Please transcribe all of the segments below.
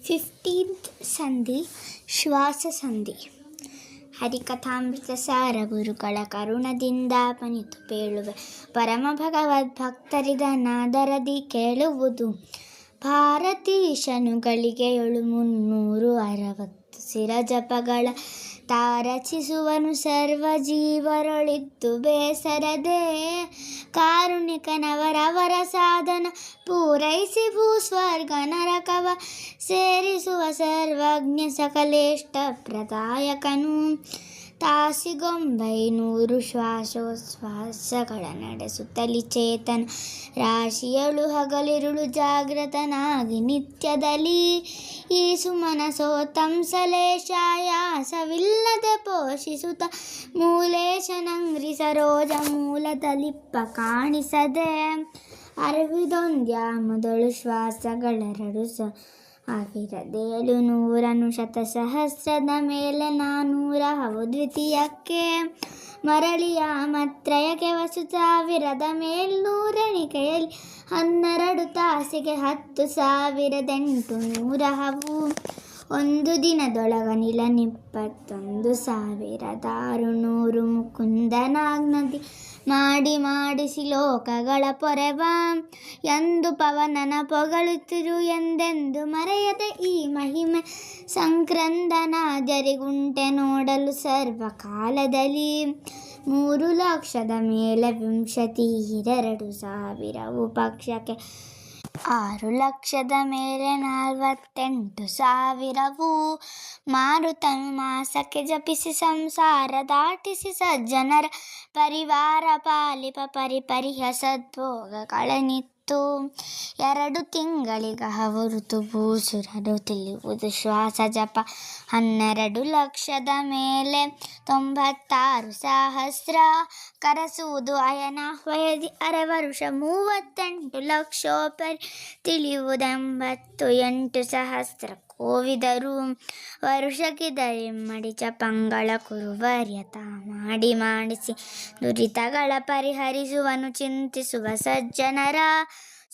15th ಸಂಧಿ ಶ್ವಾಸ ಸಂಧಿ. ಹರಿಕಥಾಮೃತ ಸಾರ ಗುರುಗಳ ಕರುಣದಿಂದ ಪನಿತು ಪೇಳುವೆ ಪರಮ ಭಗವದ್ ಭಕ್ತರಿದನಾದರದಿ ಕೇಳುವುದು. ಭಾರತೀಶನುಗಳಿಗೆ 760 ಶಿರಜಪಗಳ ತಾರಚಿಸುವನು ಸರ್ವ ಜೀವರೊಳಿದ್ದು ಬೇಸರದೆ. ಕಾರುಣಿಕನವರವರ ಸಾಧನ ಪೂರೈಸಿ ಭೂಸ್ವರ್ಗ ನರಕವ ಸೇರಿಸುವ ಸರ್ವಜ್ಞ ಸಕಲೇಷ್ಟ ಪ್ರದಾಯಕನು. ತಾಸಿಗೊಂಬೈನೂರು ಶ್ವಾಸೋಚ್ಛ್ವಾಸಗಳ ನಡೆಸುತ್ತಲಿ ಚೇತನ ರಾಶಿಯಳು ಹಗಲಿರುಳು ಜಾಗೃತನಾಗಿ ನಿತ್ಯದಲ್ಲಿ. ಈ ಸುಮನಸೋತ್ತಂಸಲೇಶಾಯಾಸವಿಲ್ಲದೆ ಪೋಷಿಸುತ್ತ ಮೂಲೇಶನಂಗ್ರಿ ಸರೋಜ ಮೂಲದಲಿಪ್ಪ ಕಾಣಿಸದೆ. ಅರಿವಿದೊಂದ್ಯಾಮದೊಳು ಶ್ವಾಸಗಳೆರಡು ಸಾವಿರದೇಳು ನೂರನು ಶತಸಹಸ್ರದ ಮೇಲೆ 400 ದ್ವಿತೀಯಕ್ಕೆ. ಮರಳಿಯ ಮತ್ರಯಕ್ಕೆ ವಸು ಸಾವಿರದ ಮೇಲ್ನೂರೆಣಿಕೆಯಲ್ಲಿ 12 ತಾಸಿಗೆ 10,800 ಒಂದು ದಿನದೊಳಗನಿಲ 21,600 ಮುಕುಂದನಾಜ್ಞದಿ ಮಾಡಿಸಿ ಲೋಕಗಳ ಪೊರೆವ. ಎಂದು ಪವನನ ಪೊಗಳುತ್ತಿರು ಎಂದೆಂದು ಮರೆಯದೆ ಈ ಮಹಿಮೆ ಸಂಕ್ರಂದನ ಜರಿಗುಂಟೆ ನೋಡಲು ಸರ್ವಕಾಲದಲ್ಲಿ. 3,00,000 ಮೇಲೆ 22,000 ಪಕ್ಷಕ್ಕೆ 6,00,000 ಮೇಲೆ 48,000 ಮಾರುತನು ಮಾಸಕ್ಕೆ ಜಪಿಸಿ ಸಂಸಾರ ದಾಟಿಸಿ ಸಜ್ಜನರ ಪರಿವಾರ ಪಾಲಿಪ ಪರಿಪರಿಹ ಸದ್ಭೋಗಗಳನಿತ್ತು. 2 ತಿಂಗಳಿಗ ಹೊರತು ಭೂಸುರರು ತಿಳಿಯುವುದು ಶ್ವಾಸ ಜಪ 12,00,000 ಮೇಲೆ 96,000 ಕರಸುವುದು ಅಯನಾಹ್ವಯದಿ ಅರೆವರುಷ 38,00,000 ತಿಳಿಯುವುದೆಂಬತ್ತು ಕೋವಿದರು. ವರುಷಕ್ಕಿದರಿಮ್ಮಡಿ ಚಪಂಗಳ ಕುರುವರ್ಯತ ಮಾಡಿಸಿ ದುರಿತಗಳ ಪರಿಹರಿಸುವನು ಚಿಂತಿಸುವ ಸಜ್ಜನರ.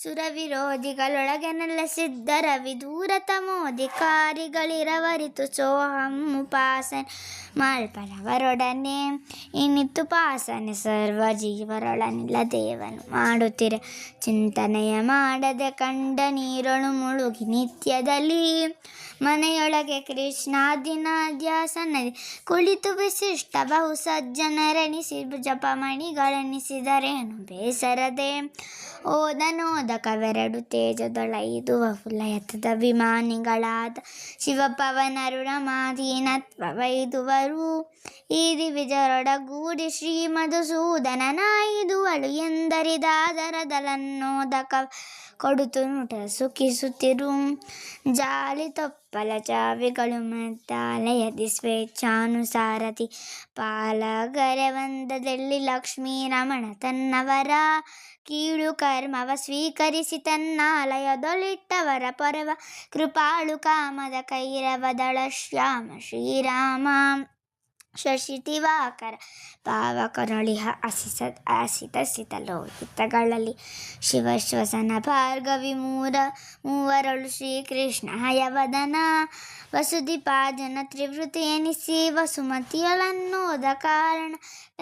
ಸುರವಿರೋಧಿಗಳೊಳಗೆ ನೆಲೆಸಿದ್ದರ ವಿದೂರತ ಮೋದಿಕಾರಿಗಳಿರವರಿತು ಸೋಹಂ ಉಪಾಸನೆ ಮಾಳ್ಪರವರೊಡನೆ. ಇನ್ನಿತ್ತು ಪಾಸನೆ ಸರ್ವ ಜೀವರೊಳನಿಲ್ಲ ದೇವನು ಮಾಡುತ್ತಿರೆ ಚಿಂತನೆಯ ಮಾಡದೆ ಕಂಡ ನೀರೊಳು ಮುಳುಗಿ ನಿತ್ಯದಲ್ಲಿ. ಮನೆಯೊಳಗೆ ಕೃಷ್ಣಾದಿನಾದ್ಯಾಸನದಿ ಕುಳಿತು ವಿಶಿಷ್ಟ ಬಹು ಸಜ್ಜನರೆನಿಸಿ ಜಪಮಣಿಗಳೆನಿಸಿದರೇನು ಬೇಸರದೆ. ಓದನೋದ ಕವೆರಡು ತೇಜದೊಳೈದು ಬಹುಲಯತದ ಅಭಿಮಾನಿಗಳಾದ ಶಿವಪವನರು ರಮಾಧೀನತ್ವವೈದುವರು. ಈ ದಿವಿಜರೊಡಗೂಡಿ ಶ್ರೀ ಮಧುಸೂದನನಾಯಿದುವಳು ಎಂದರಿದಾದರದಲನ್ನೋದಕ ಕೊಡುತ್ತು ನುಟ ಸುಖಿಸುತ್ತಿರು. ಜಾಲಿ ತೊಪ್ಪಲ ಚಾವಿಗಳು ಮೆದ್ದಾಲಯದಿ ಸ್ವೇಚ್ಛಾನುಸಾರತಿ ಪಾಲಗರೆ ವಂದದಲ್ಲಿ ಲಕ್ಷ್ಮೀ ರಮಣ ತನ್ನವರ. ಕೀಳು ಕರ್ಮವ ಸ್ವೀಕರಿಸಿ ತನ್ನಾಲಯದೊಳಿಟ್ಟವರ ಪೊರೆವ ಕೃಪಾಳು ಕಾಮದ ಕೈರವದಳ ಶ್ಯಾಮ ಶ್ರೀರಾಮ. ಶಶಿ ದಿವಾಕರ ಪಾವಕರೊಳಿಹ ಅಸಿತ ಲೋಹಿತಗಳಲ್ಲಿ ಶಿವಶ್ವಸನ ಭಾರ್ಗವಿ ಮೂವರೊಳು ಶ್ರೀಕೃಷ್ಣ ಹಯವದನ. ವಸುದೀಪಾಜನ ತ್ರಿವೃತಿ ಎನಿಸಿ ವಸುಮತಿಯೊಳನ್ನೋದ ಕಾರಣ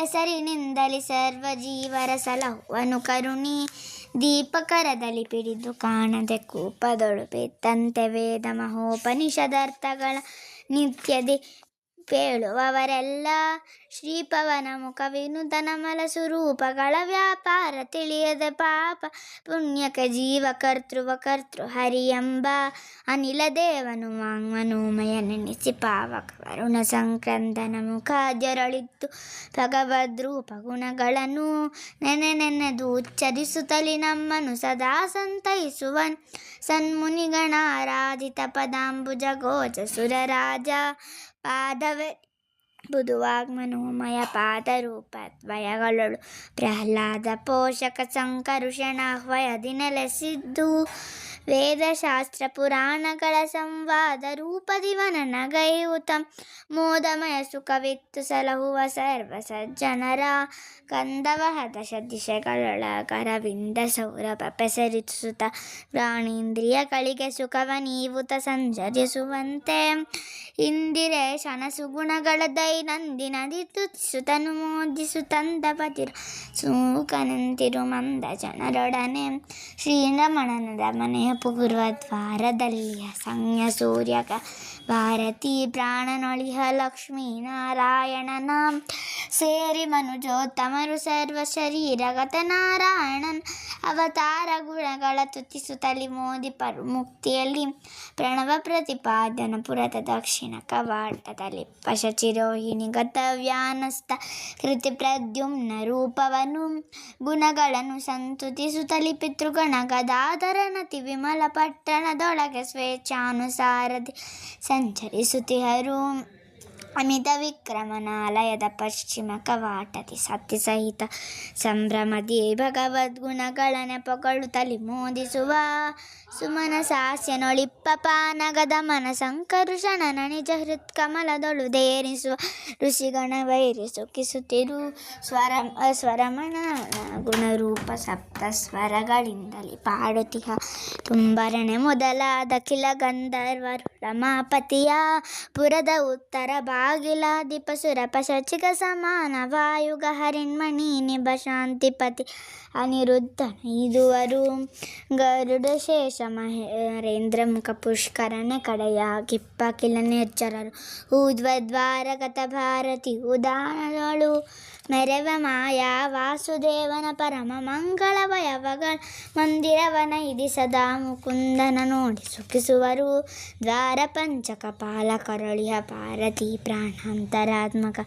ಹೆಸರಿನಿಂದಲಿ ಸರ್ವ ಜೀವರ ಸಲಹುವನು ಕರುಣಿ. ದೀಪಕರದಲ್ಲಿ ಪಿಡಿದು ಕಾಣದೆ ಕೂಪದೊಳು ಬೆತ್ತಂತೆ ವೇದ ಮಹೋಪನಿಷದರ್ಥಗಳ ನಿತ್ಯದಿ ಪೇಳುವವರೆಲ್ಲ. ಶ್ರೀಪವನ ಮುಖ ವಿನುತನ ಮಲ ಸ್ವರೂಪಗಳ ವ್ಯಾಪಾರ ತಿಳಿಯದೆ ಪಾಪ ಪುಣ್ಯಕ ಜೀವ ಕರ್ತೃ ಹರಿಯಂಬ ಅನಿಲ ದೇವನು ವಾಂಗ್ಮನೋಮಯ ನೆನೆಸಿ ಪಾವಕ ವರುಣ ಸಂಕ್ರಂದನ ಮುಖಾದ್ಯರಳಿದ್ದು ಭಗವದ್ರೂಪ ಗುಣಗಳನ್ನು ನೆನೆದು ಉಚ್ಚರಿಸುತ್ತಲಿ ನಮ್ಮನು ಸದಾ ಸಂತೈಸುವನ್. ಸನ್ಮುನಿಗಣಾರಾಧಿತ ಪದಾಂಬುಜ ಗೋಚ ಸುರರಾಜ ಪಾದವೇ ಬುಧುವಾಗ್ಮನೋಮಯ ಪಾದರೂಪದ್ವಯಗಳೊಳು ಪ್ರಹ್ಲಾದ ಪೋಷಕ ಸಂಕರುಷಣಾಹ್ವಯದಿ ನೆಲೆಸಿದ್ದು. ವೇದಶಾಸ್ತ್ರ ಪುರಾಣಗಳ ಸಂವಾದ ರೂಪದಿವನನಗೈಯುತ ಮೋದಮಯ ಸುಖವಿತ್ತು ಸಲಹುವ ಸರ್ವ ಸಜ್ಜನರ ಕಂದವಹದ ದಿಶೆಗಳ ಕರವಿಂದ ಸೌರಭ ಪೆಸರಿಸುತ್ತ ಪ್ರಾಣೇಂದ್ರಿಯಗಳಿಗೆ ಸುಖವ ನೀವುತ ಸಂಚರಿಸುವಂತೆ ಇಂದಿರೇಶನ ಸುಗುಣಗಳ ದೈನಂದಿನದಿ ತುತಿಸುತನು ಮೋದಿಸುತ್ತಂದ ಪತಿರು ಸೂಕನಂತಿರು ಮಂದ ಜನರೊಡನೆ ಶ್ರೀರಮಣನ ಮನೆಯ ಪೂರ್ವದ್ವಾರದಲ್ಲಿಯ ಸಂಜ್ಞ ಸೂರ್ಯಕ ಭಾರತೀ ಪ್ರಾಣನೊಳಿಹ ಲಕ್ಷ್ಮೀನಾರಾಯಣನ ಸೇರಿ ಮನುಜೋತ್ತಮರು ಸರ್ವ ಶರೀರಗತ ನಾರಾಯಣನ್ ಅವತಾರ ಗುಣಗಳ ತುತಿಸುತ್ತಲಿ ಮೋದಿ ಮುಕ್ತಿಯಲ್ಲಿ ಪ್ರಣವ ಪ್ರತಿಪಾದನ ಪುರದ ದಕ್ಷಿಣ ಕವಾಟದಲ್ಲಿ ಪಶಚಿರೋಹಿಣಿ ಗತವ್ಯಾನಸ್ತ ಕೃತಿ ಪ್ರದ್ಯುಮ್ನ ರೂಪವನು ಗುಣಗಳನ್ನು ಸಂತುತಿಸುತ್ತಲಿ ಪಿತೃಗಣ ಗದಾಧರನತಿ ವಿಮಲ ಪಟ್ಟಣದೊಳಗೆ ಸ್ವೇಚ್ಛಾನುಸಾರದಿ ಸಂಚರಿಸುತ್ತಿಹರು ಅಮಿತ ವಿಕ್ರಮನಾಲಯದ ಪಶ್ಚಿಮ ಕವಾಟದಿ ಸತ್ಯ ಸಹಿತ ಸಂಭ್ರಮದಿ ಭಗವದ್ಗುಣಗಳ ನೆಪಗೊಳ್ಳುತ್ತಲಿ ಮೋದಿಸುವ ಸುಮನ ಸಾಸ್ಯನೊಳಿಪ್ಪ ಪಾನಗದ ಮನ ಸಂಕರುಷಣನ ನಿಜ ಹೃತ್ಕಮಲದೊಳು ದೇರಿಸುವ ಋಷಿಗಣ ವೈರಿ ಸುಖಿಸುತ್ತಿರು ಸ್ವರಮಣ ಗುಣರೂಪ ಸಪ್ತ ಸ್ವರಗಳಿಂದಲಿ ಪಾಡುತಿಹ ತುಂಬರಣೆ ಮೊದಲಾದ ಕಿಲ ಗಂಧರ್ವರು ರಮಾಪತಿಯ ಪುರದ ಉತ್ತರ ಬಾಗಿಲಾದಿಪ ಸುರಪ ಶಚಿಕ ಸಮಾನ ವಾಯುಗ ಹರಿಣ್ಮಣಿ ನಿಭ ಶಾಂತಿಪತಿ ಅನಿರುದ್ಧನ ಇದುವರು ಗರುಡ ಶೇಷ ಮಹೇಂದ್ರ ಮುಖ ಪುಷ್ಕರಣ ಕಡೆಯ ಕಿಪ್ಪ ಕಿಲ ನಿರ್ಜರರು ಊರ್ಧ್ವದ್ವಾರಗತ ಭಾರತಿ ಉದಾನಗಳು ಮೆರವ ಮಾಯಾ ವಾಸುದೇವನ ಪರಮ ಮಂಗಳ ವಯವಗಳ ಮಂದಿರವನ ಇದಿ ಸದಾ ಮುಕುಂದನ ನೋಡಿ ಸುಖಿಸುವರು ದ್ವಾರ ಪಂಚಕ ಪಾಲಕರಳಿಹ ಭಾರತಿ ಪ್ರಾಣಾಂತರಾತ್ಮಕ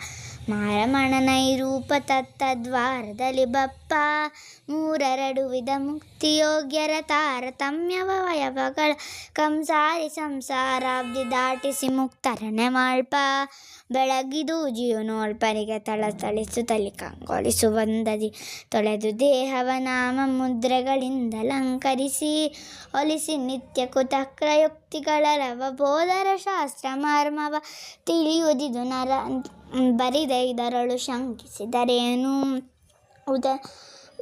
ಮಾರಮಣನೈರೂಪ ತತ್ತದ್ವಾರದಲ್ಲಿ ಬಪ್ಪ ಮೂರರಡು ವಿಧ ಮುಕ್ತಿಯೋಗ್ಯರ ತಾರತಮ್ಯವ ವಯವಗಳ ಕಂಸಾರಿ ಸಂಸಾರಾಬ್ದಿ ದಾಟಿಸಿ ಮುಕ್ತರನೆ ಮಾಳ್ಪ ಬೆಳಗಿದು ಜಿಯು ನೋಳ್ಪರಿಗೆ ತಳತಳಿಸುತ್ತಲಿ ಕಂಗೊಳಿಸುವಂದದಿ ತೊಳೆದು ದೇಹವ ನಾಮ ಮುದ್ರೆಗಳಿಂದಲಂಕರಿಸಿ ಒಲಿಸಿ ನಿತ್ಯ ಕುತಕ್ರಯುಕ್ತಿಗಳ ರವ ಬೋಧರ ಶಾಸ್ತ್ರ ಮರ್ಮವ ತಿಳಿಯುವುದಿದು ನರ ಬರಿದೈದರಳು ಶಂಕಿಸಿದರೇನು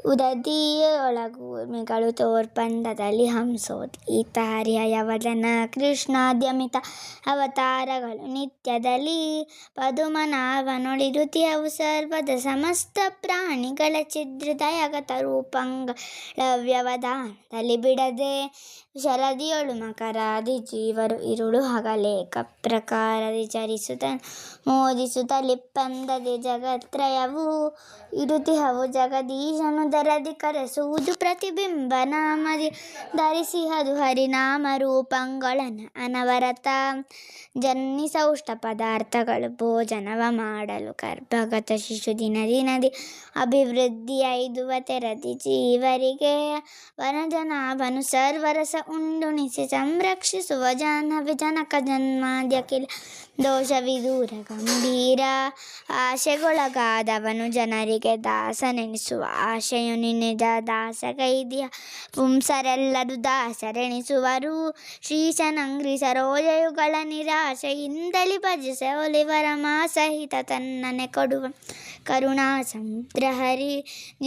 ಉದದಿಯೊಳಗೂರ್ಮಿಗಳು ತೋರ್ಪಂದದಲ್ಲಿ ಹಂಸೋದೀತ ಹರಿಹಯವದನ ಕೃಷ್ಣಾದ್ಯಮಿತ ಅವತಾರಗಳು ನಿತ್ಯದಲ್ಲಿ ಪದುಮನಾಭನೊಳಿರುತಿಯವು ಸರ್ವದ ಸಮಸ್ತ ಪ್ರಾಣಿಗಳ ಚಿದ್ರದಯಗತ ರೂಪಂಗಳವ್ಯವಧಾನದಲ್ಲಿ ಬಿಡದೆ ಶರದಿಯೊಳು ಮಕರಾದಿ ಜೀವರು ಇರುಳು ಹಗಲೇಕ ಪ್ರಕಾರದಿ ಚರಿಸುತ್ತ ಮೋದಿಸುತ್ತಲಿಪ್ಪಂದದಿ ಜಗತ್ರಯವು ಇರುತಿಹವು ಜಗದೀಶನು ದರದಿ ಕರೆಸುವುದು ಪ್ರತಿಬಿಂಬ ನಾಮದಿ ಧರಿಸಿಹದು ಹರಿನಾಮ ರೂಪಂಗಳನ ಅನವರತ ಜನ್ನಿಸೌಷ್ಟ ಪದಾರ್ಥಗಳು ಭೋಜನವ ಮಾಡಲು ಗರ್ಭಗತ ಶಿಶು ದಿನದಿ ಅಭಿವೃದ್ಧಿ ಐದುವ ತೆರದಿ ಜೀವರಿಗೆ ವನಜನಾಭನು ಸರ್ವರಸ ಉಂಡುಣಿಸಿ ಸಂರಕ್ಷಿಸುವ ಜನಕ ಜನ್ಮಾದ್ಯಕಿಲ ದೋಷವಿದೂರ ಗಂಭೀರ ಆಶೆಗೊಳಗಾದವನು ಜನರಿಗೆ ದಾಸನೆನಿಸುವ ಆಶೆಯು ನಿಜ ದಾಸಗೈದಿಯ ಪುಂಸರೆಲ್ಲರೂ ದಾಸರೆಣಿಸುವರು ಶ್ರೀಶನಂಗ್ರಿ ಸರೋಜಯುಗಳ ನಿರಾಶೆಯಿಂದಲಿ ಭಜಿಸೆ ಒಲಿವರ ಮಾಸಹಿತ ತನ್ನನೆ ಕೊಡುವ ಕರುಣಾ ಸಮುದ್ರ ಹರಿ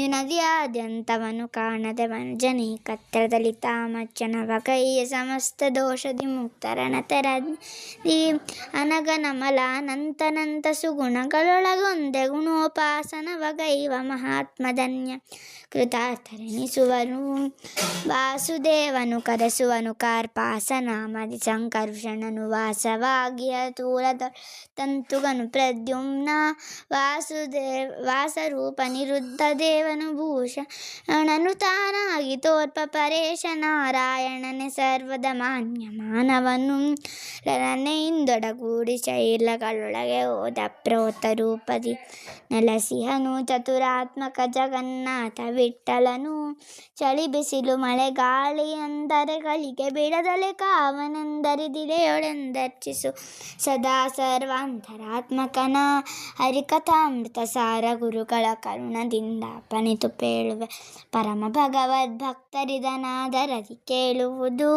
ನದಿಯಾದ್ಯಂತವನು ಕಾಣದವನು ಜನೇಕತ್ರದಲ್ಲಿ ತಾಮಚ್ಚನವ ಕೈಯ ಸಮಸ್ತ ದೋಷದಿ ಮುಕ್ತರನ ತೆರದಿ ಅನಗನಮಲಾನಂತನಂತ ಸುಗುಣಗಳೊಳಗೊಂದೆ ಗುಣೋಪಾಸನವ ಗೈವ ಮಹಾತ್ಮಧನ್ಯ ಕೃತಾರ್ಥರೆನಿಸುವನು ವಾಸುದೇವನು ಕರೆಸುವನು ಕಾರ್ಪಾಸನಾಮದಿ ಸಂಕರುಷಣನು ವಾಸವಾಗಿಯ ತೂರದ ತಂತುಗನು ಪ್ರದ್ಯುಮ್ನ ವಾಸರೂಪ ನಿರುದ್ಧ ದೇವನು ಭೂಷಣನು ತಾನಾಗಿ ತೋರ್ಪ ಪರೇಶ ನಾರಾಯಣನೆ ಸರ್ವದ ಮಾನ್ಯ ಮಾನವನು ರನೆಯಿಂದೊಡಗೂಡಿ ಕೂಡಿ ಶೈಲಗಳೊಳಗೆ ಹೋದ ಪ್ರೋತ ರೂಪದಿ ನೆಲಸಿಹನು ಚತುರಾತ್ಮಕ ಜಗನ್ನಾಥ ವಿಠಲನು. ಚಳಿ ಬಿಸಿಲು ಮಳೆ ಗಾಳಿ ಅಂದರೆ ಗಳಿಗೆ ಬಿಡದಲೆ ಕಾವನೆಂದರಿದಿಲೆಯೊಳೆಂದರ್ಚಿಸು ಸದಾ ಸರ್ವಾಂತರಾತ್ಮಕನ ಹರಿಕಥಾಮೃತ ಸಾರ ಗುರುಗಳ ಕರುಣದಿಂದ ಪಣಿತು ಪೇಳುವೆ ಪರಮ ಭಗವದ್ ಭಕ್ತರಿದನಾದರದಿ ಕೇಳುವುದು.